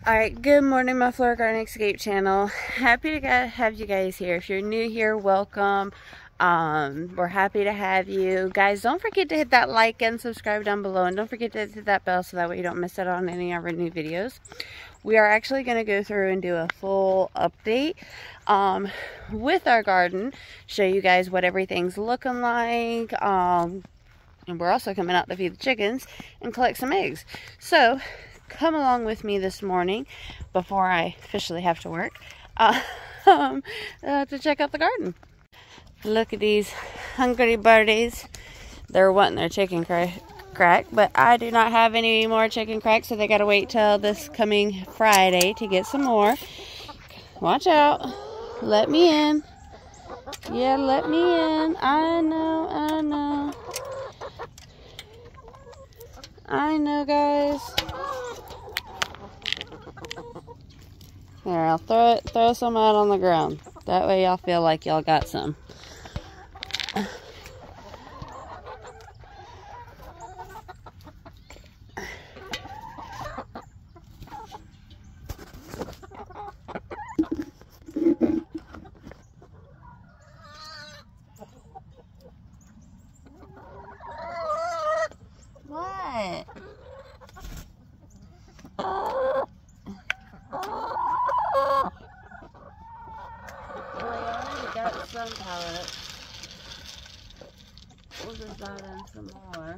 Alright, good morning, my Florida Garden Escape channel. Happy to have you guys here. If you're new here, welcome. We're happy to have you. Guys, don't forget to hit that like and subscribe down below. And don't forget to hit that bell so that way you don't miss out on any of our new videos. We are actually going to go through and do a full update with our garden. Show you guys what everything's looking like. And we're also coming out to feed the chickens and collect some eggs. So come along with me this morning before I officially have to work to check out the garden. Look at these hungry birdies. They're wanting their chicken crack, but I do not have any more chicken crack, so they gotta wait till this coming Friday to get some more. Watch out. Let me in. Yeah, let me in. I know, guys. Here, I'll throw some out on the ground. That way y'all feel like y'all got some. What? Got some pellets. We'll just add in some more.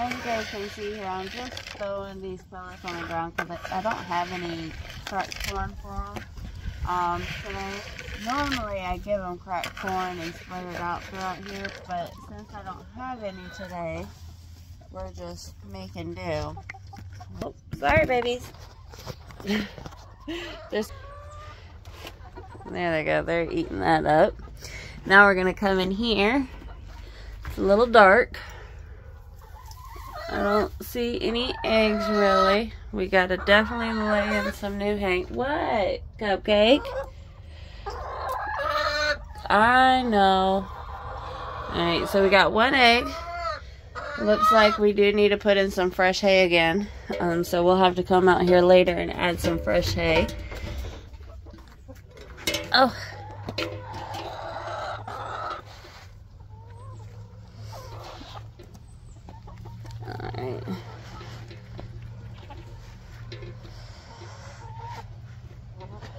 As you guys can see here, I'm just throwing these pellets on the ground because I don't have any cracked corn for them today. Normally I give them cracked corn and spread it out throughout here, but since I don't have any today, we're just making do. Oh, sorry, babies. There they go. They're eating that up. Now we're going to come in here. It's a little dark. I don't see any eggs really. We gotta definitely lay in some new hay. What, Cupcake? I know. Alright, so we got one egg. Looks like we do need to put in some fresh hay again. So we'll have to come out here later and add some fresh hay. Oh. Alright.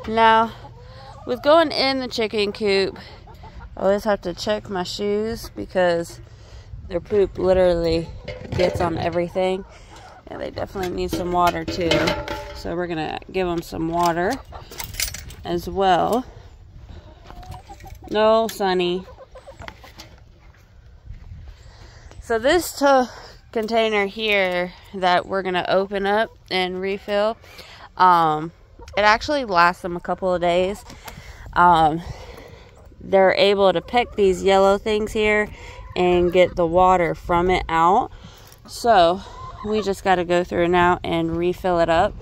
Now, with going in the chicken coop, I always have to check my shoes because their poop literally gets on everything. And they definitely need some water too. So we're going to give them some water as well. No, Sonny. So this container here that we're gonna open up and refill, it actually lasts them a couple of days. They're able to pick these yellow things here and get the water from it out, so we just got to go through now and refill it up.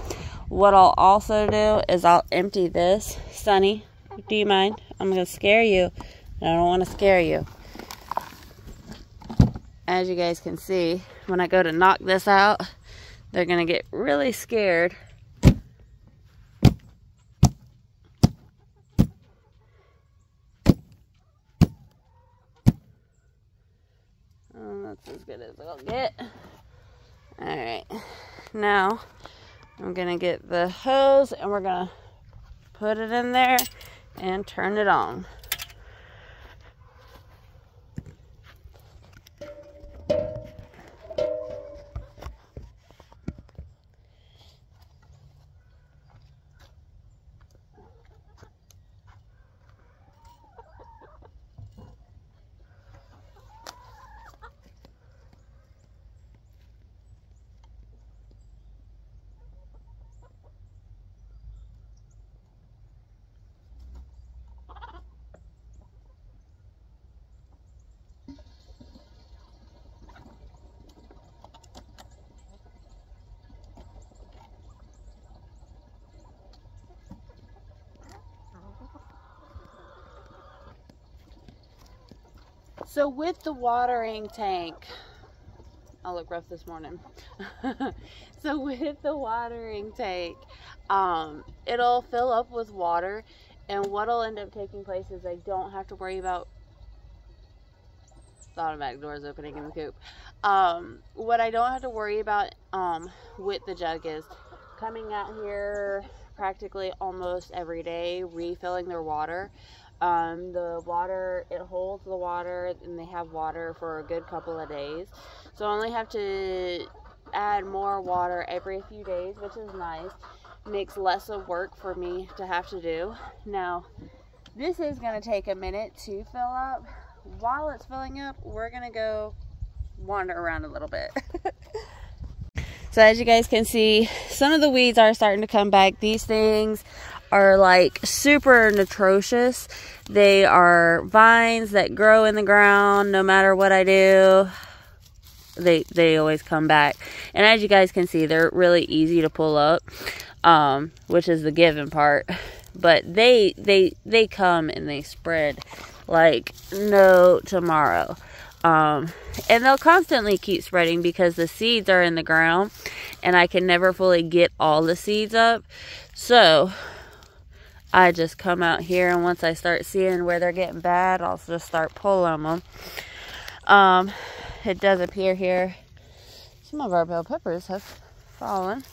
What I'll also do is I'll empty this. Sonny, do you mind? I'm gonna scare you. I don't want to scare you. As you guys can see, when I go to knock this out, they're going to get really scared. Oh, that's as good as it'll get. Alright, now I'm going to get the hose and we're going to put it in there and turn it on. So with the watering tank, I look rough this morning. So with the watering tank, it'll fill up with water, and what'll end up taking place is I don't have to worry about the automatic doors opening in the coop. What I don't have to worry about with the jug is coming out here practically almost every day, refilling their water. The water, it holds the water, and they have water for a good couple of days. So I only have to add more water every few days, which is nice. Makes less of work for me to have to do. Now, this is going to take a minute to fill up. While it's filling up, we're going to go wander around a little bit. So as you guys can see, some of the weeds are starting to come back. These things are like super atrocious. They are vines that grow in the ground no matter what I do. They always come back. And as you guys can see, they're really easy to pull up, which is the given part. But they come and they spread like no tomorrow. And they'll constantly keep spreading because the seeds are in the ground and I can never fully get all the seeds up. So I just come out here, and once I start seeing where they're getting bad, I'll just start pulling them. It does appear here some of our bell peppers have fallen.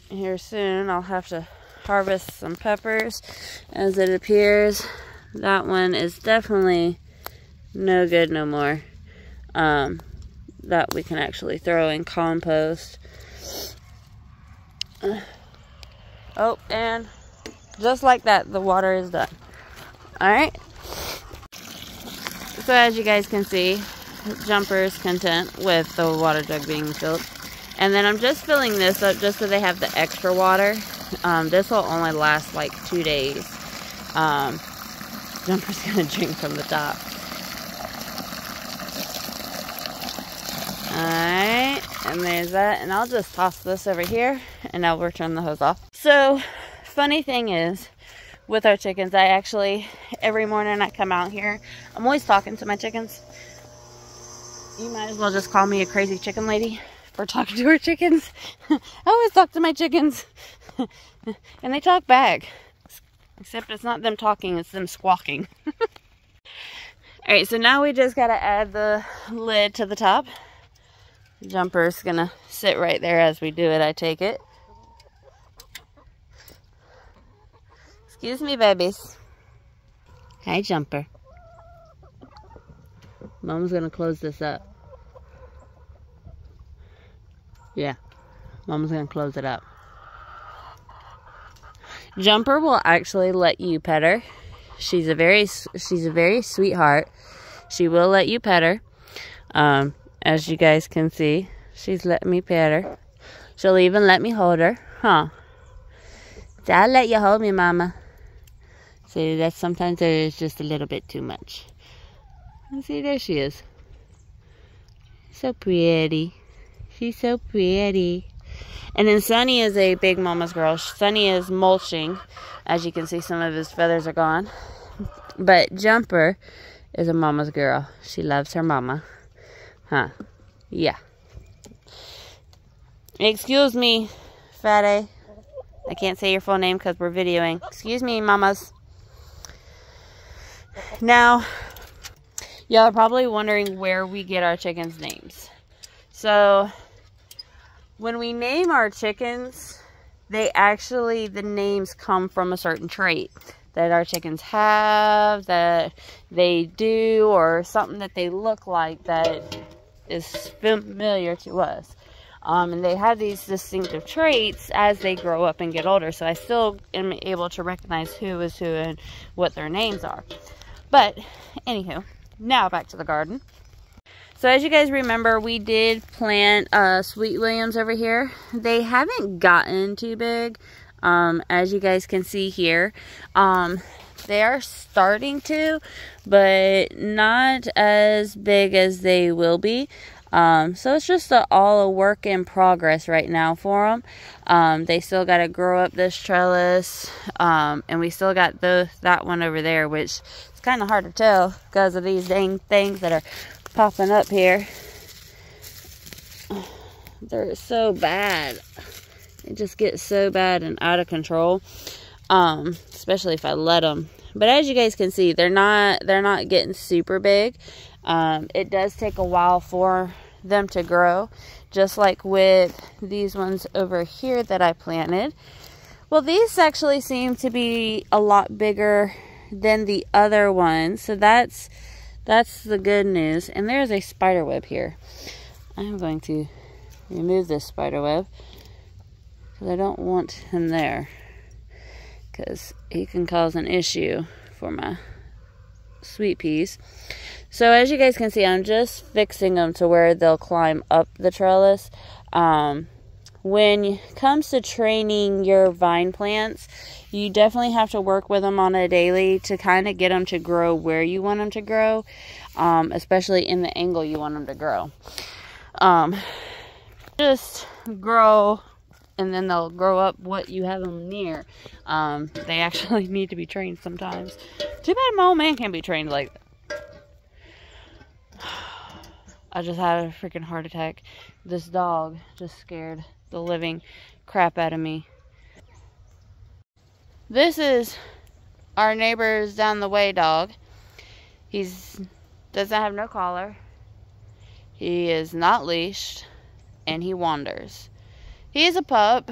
Here soon I'll have to harvest some peppers, as it appears that one is definitely no good no more. That we can actually throw in compost. Oh, and just like that, the water is done. Alright. So as you guys can see, Jumper's content with the water jug being filled. And then I'm just filling this up just so they have the extra water. This will only last like 2 days. Jumper's gonna drink from the top. Alright, and there's that. And I'll just toss this over here and I'll return the hose off. So, funny thing is, with our chickens, I actually, every morning I come out here, I'm always talking to my chickens. You might as well just call me a crazy chicken lady for talking to her chickens. I always talk to my chickens. And they talk back. Except it's not them talking, it's them squawking. Alright, so now we just gotta add the lid to the top. Jumper's gonna sit right there as we do it, I take it. Excuse me, babies. Hi, Jumper. Mom's gonna close this up. Yeah, Mom's gonna close it up. Jumper will actually let you pet her. She's a very sweetheart. She will let you pet her. As you guys can see, she's letting me pet her. She'll even let me hold her. Huh. So I'll let you hold me, Mama. See, that sometimes there is just a little bit too much. And see, there she is. So pretty. She's so pretty. And then Sunny is a big mama's girl. Sunny is mulching. As you can see, some of his feathers are gone. But Jumper is a mama's girl. She loves her mama. Huh. Yeah. Excuse me, Fatty. I can't say your full name because we're videoing. Excuse me, mamas. Now, y'all are probably wondering where we get our chickens' names. So, when we name our chickens, the names come from a certain trait that our chickens have, that they do, or something that they look like that is familiar to us. And they have these distinctive traits as they grow up and get older. So I still am able to recognize who is who and what their names are. But, anywho, now back to the garden. So as you guys remember, we did plant Sweet Williams over here. They haven't gotten too big, as you guys can see here. They are starting to, but not as big as they will be. So it's just all a work in progress right now for them. They still got to grow up this trellis, and we still got that one over there, which It's kind of hard to tell because of these dang things that are popping up here. They're so bad. It just gets so bad and out of control, especially if I let them. But as you guys can see, they're not getting super big. It does take a while for them to grow, just like with these ones over here that I planted. Well, these actually seem to be a lot bigger than the other ones, so that's the good news. And there's a spider web here. I'm going to remove this spider web because I don't want him there, because he can cause an issue for my sweet peas. So as you guys can see, I'm just fixing them to where they'll climb up the trellis. When it comes to training your vine plants, you definitely have to work with them on a daily to kind of get them to grow where you want them to grow, especially in the angle you want them to grow. Just grow, and then they'll grow up what you have them near. They actually need to be trained sometimes. Too bad my old man can't be trained like that. I just had a freaking heart attack. This dog just scared the living crap out of me. This is our neighbor's down the way dog. Doesn't have no collar. He is not leashed, and he wanders. He is a pup.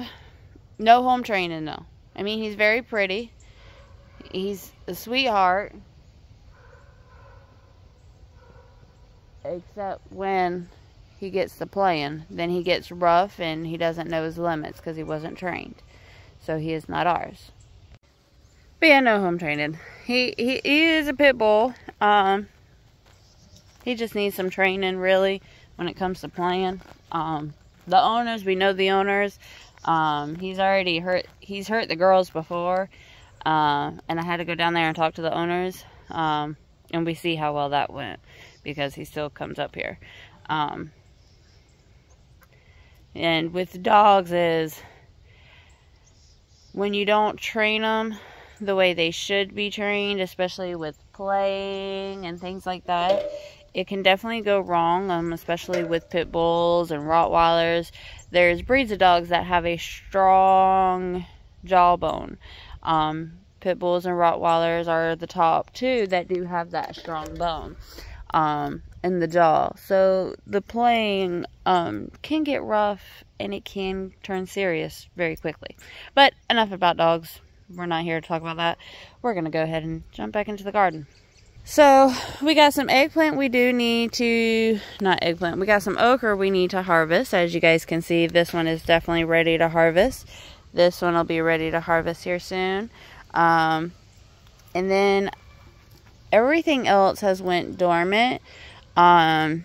No home training though. I mean, he's very pretty. He's a sweetheart. Except when he gets to playing, then he gets rough and he doesn't know his limits because he wasn't trained. So he is not ours. But yeah, no home training. He is a pit bull. He just needs some training really when it comes to playing. The owners, we know the owners. He's hurt the girls before. And I had to go down there and talk to the owners. And we see how well that went, because he still comes up here. And with dogs is, when you don't train them the way they should be trained, especially with playing and things like that, it can definitely go wrong, especially with pit bulls and Rottweilers. There's breeds of dogs that have a strong jawbone. Pit bulls and Rottweilers are the top two that do have that strong bone in the jaw. So the playing can get rough, and it can turn serious very quickly. But enough about dogs. We're not here to talk about that. We're going to go ahead and jump back into the garden. So we got some eggplant we do need to, not eggplant, we got some okra we need to harvest. As you guys can see, this one is definitely ready to harvest. This one will be ready to harvest here soon. And then everything else has went dormant. The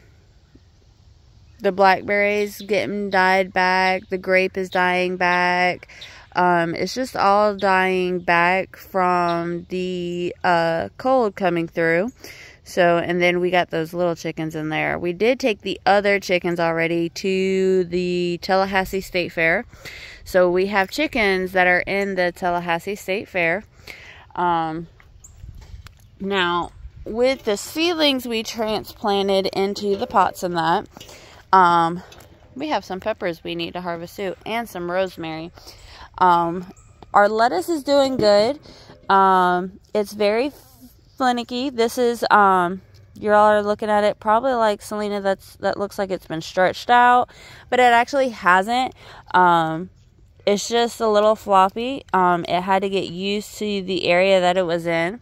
blackberries getting died back. The grape is dying back. It's just all dying back from the cold coming through. So, and then we got those little chickens in there. We did take the other chickens already to the Tallahassee State Fair. So we have chickens that are in the Tallahassee State Fair. Now, with the seedlings we transplanted into the pots and that, we have some peppers we need to harvest too, and some rosemary. Our lettuce is doing good. It's very finicky. This is, you all are looking at it probably like Selena, that looks like it's been stretched out, but it actually hasn't. It's just a little floppy. It had to get used to the area that it was in.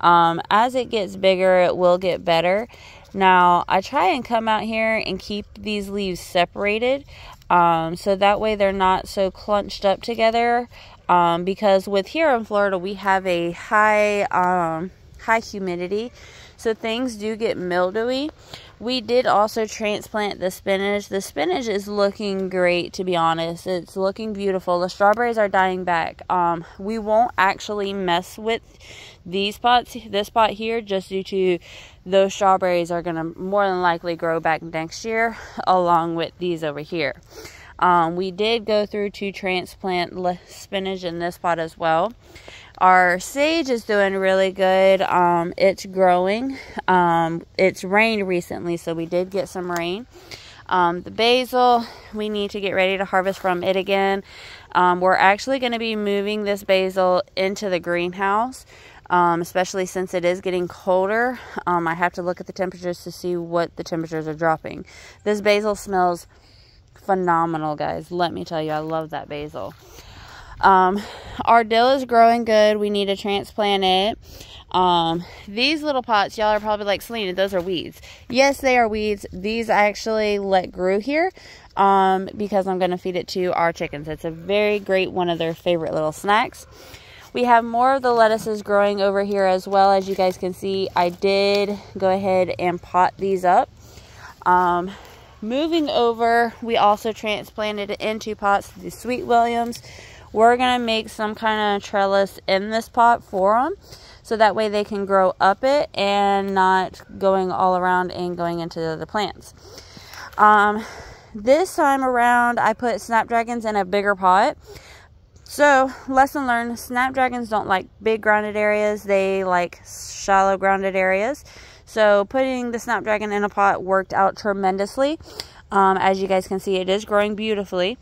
As it gets bigger, it will get better. Now, I try and come out here and keep these leaves separated, so that way they're not so clunched up together, because with here in Florida, we have a high humidity, so things do get mildewy. We did also transplant the spinach. The spinach is looking great, to be honest. It's looking beautiful. The strawberries are dying back. We won't actually mess with these spots, this spot here, just due to those strawberries are going to more than likely grow back next year, along with these over here. We did go through to transplant spinach in this pot as well. Our sage is doing really good. It's growing. It's rained recently, so we did get some rain. The basil, we need to get ready to harvest from it again. We're actually going to be moving this basil into the greenhouse, especially since it is getting colder. I have to look at the temperatures to see what the temperatures are dropping. This basil smells phenomenal, guys. Let me tell you, I love that basil. Our dill is growing good. We need to transplant it. These little pots, y'all are probably like, Selena, those are weeds. Yes, they are weeds. These I actually let grow here, because I'm going to feed it to our chickens. It's a very great, one of their favorite little snacks. We have more of the lettuces growing over here as well. As you guys can see, I did go ahead and pot these up. Moving over, we also transplanted it into pots, the Sweet Williams. We're going to make some kind of trellis in this pot for them, so that way they can grow up it and not going all around and going into the other plants. This time around, I put snapdragons in a bigger pot. So, lesson learned, snapdragons don't like big grounded areas. They like shallow grounded areas. So, putting the snapdragon in a pot worked out tremendously. As you guys can see, it is growing beautifully.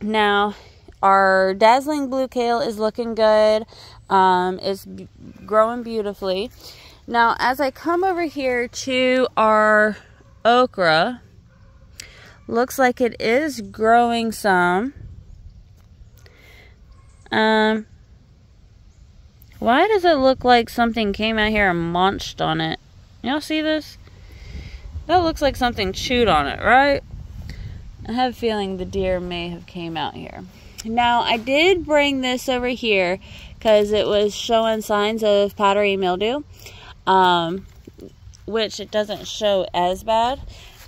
Now, our dazzling blue kale is looking good. It's growing beautifully. Now, as I come over here to our okra, looks like it is growing some. Why does it look like something came out here and munched on it? Y'all see this? That looks like something chewed on it, right? I have a feeling the deer may have came out here. Now, I did bring this over here because it was showing signs of powdery mildew, which it doesn't show as bad,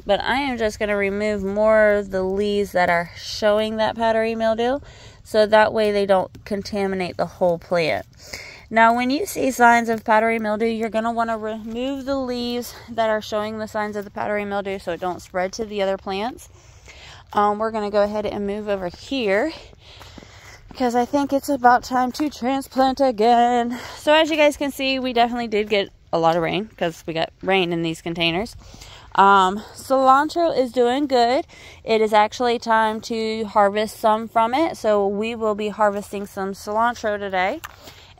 but I am just going to remove more of the leaves that are showing that powdery mildew, so that way they don't contaminate the whole plant. Now, when you see signs of powdery mildew, you're going to want to remove the leaves that are showing the signs of the powdery mildew so it don't spread to the other plants. We're going to go ahead and move over here because I think it's about time to transplant again. So as you guys can see, we definitely did get a lot of rain because we got rain in these containers. Cilantro is doing good. It is actually time to harvest some from it. So we will be harvesting some cilantro today.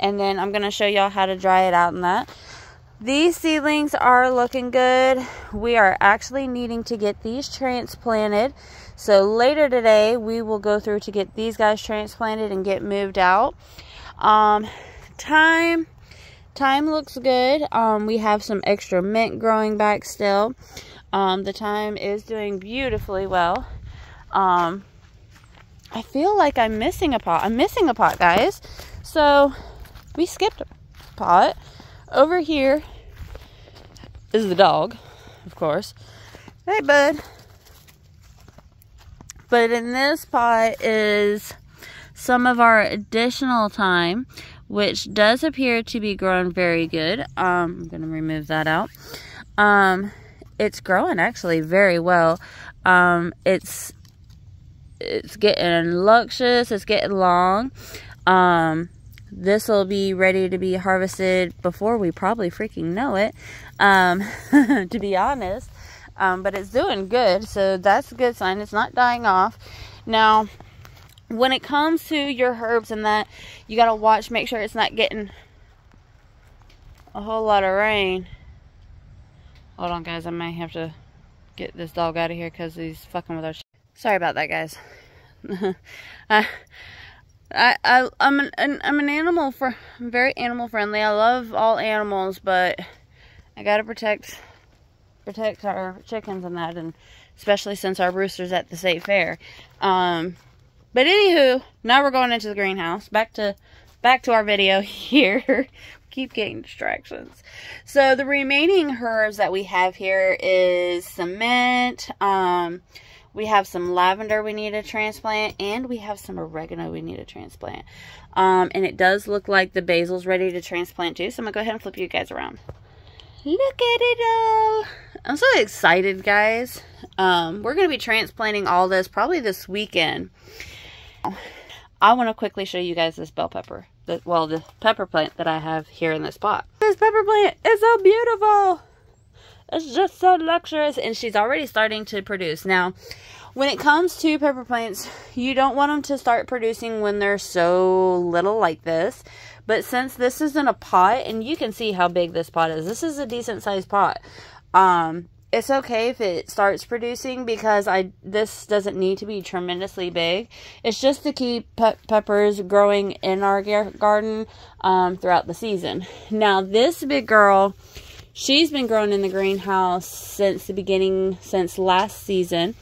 And then I'm going to show y'all how to dry it out and that. These seedlings are looking good. We are actually needing to get these transplanted. So later today, we will go through to get these guys transplanted and get moved out. Thyme looks good. We have some extra mint growing back still. The thyme is doing beautifully well. I feel like I'm missing a pot. I'm missing a pot, guys. So we skipped a pot. Over here is the dog, of course. Hey, bud. But in this pot is some of our additional thyme, which does appear to be growing very good. I'm going to remove that out. It's growing actually very well. It's getting luscious. It's getting long. This will be ready to be harvested before we probably freaking know it, to be honest. But it's doing good, so that's a good sign. It's not dying off. Now, when it comes to your herbs and that, you got to watch, make sure it's not getting a whole lot of rain. Hold on, guys. I might have to get this dog out of here because he's fucking with our shit. Sorry about that, guys. I'm very animal friendly. I love all animals, but I gotta protect our chickens and that, and especially since our rooster's at the state fair. But anywho, now we're going into the greenhouse. Back to our video here. Keep getting distractions. So the remaining herbs that we have here is some mint. We have some lavender we need to transplant, and we have some oregano we need to transplant. And it does look like the basil's ready to transplant too, so I'm going to go ahead and flip you guys around. Look at it all. I'm so excited, guys. We're going to be transplanting all this probably this weekend. I want to quickly show you guys this bell pepper. The pepper plant that I have here in this pot. This pepper plant is so beautiful. It's just so luxurious. And she's already starting to produce. Now, when it comes to pepper plants, you don't want them to start producing when they're so little like this. But since this is in a pot, and you can see how big this pot is. This is a decent sized pot. It's okay if it starts producing because this doesn't need to be tremendously big. It's just to keep peppers growing in our garden throughout the season. Now, this big girl, she's been growing in the greenhouse since last season.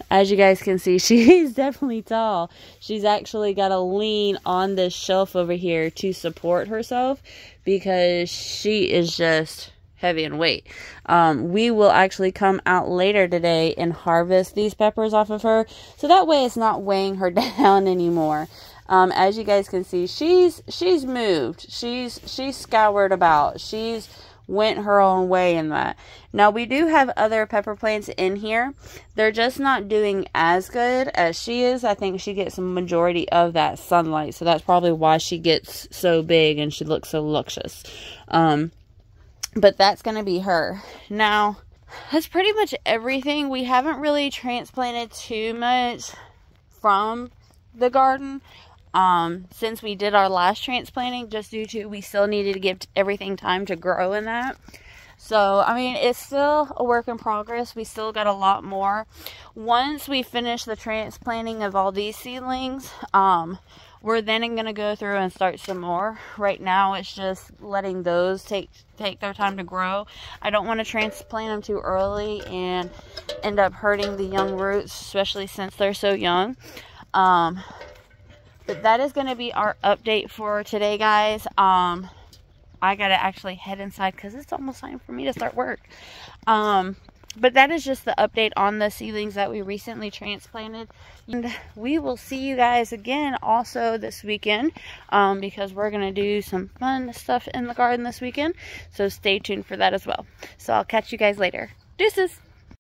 As you guys can see, she's definitely tall. She's actually got to lean on this shelf over here to support herself because she is just heavy in weight. We will actually come out later today and harvest these peppers off of her, so that way it's not weighing her down anymore. As you guys can see, she's moved. She's scoured about. She's went her own way in that. Now, we do have other pepper plants in here. They're just not doing as good as she is. I think she gets a majority of that sunlight, so that's probably why she gets so big and she looks so luscious. But that's going to be her. Now, that's pretty much everything. We haven't really transplanted too much from the garden since we did our last transplanting, just due to we still needed to give everything time to grow in that. So, I mean, it's still a work in progress. We still got a lot more. Once we finish the transplanting of all these seedlings, we're then going to go through and start some more. Right now, it's just letting those take their time to grow. I don't want to transplant them too early and end up hurting the young roots, especially since they're so young. But that is going to be our update for today, guys. I got to actually head inside because it's almost time for me to start work. But that is just the update on the seedlings that we recently transplanted. And we will see you guys again also this weekend because we're going to do some fun stuff in the garden this weekend. So stay tuned for that as well. So I'll catch you guys later. Deuces!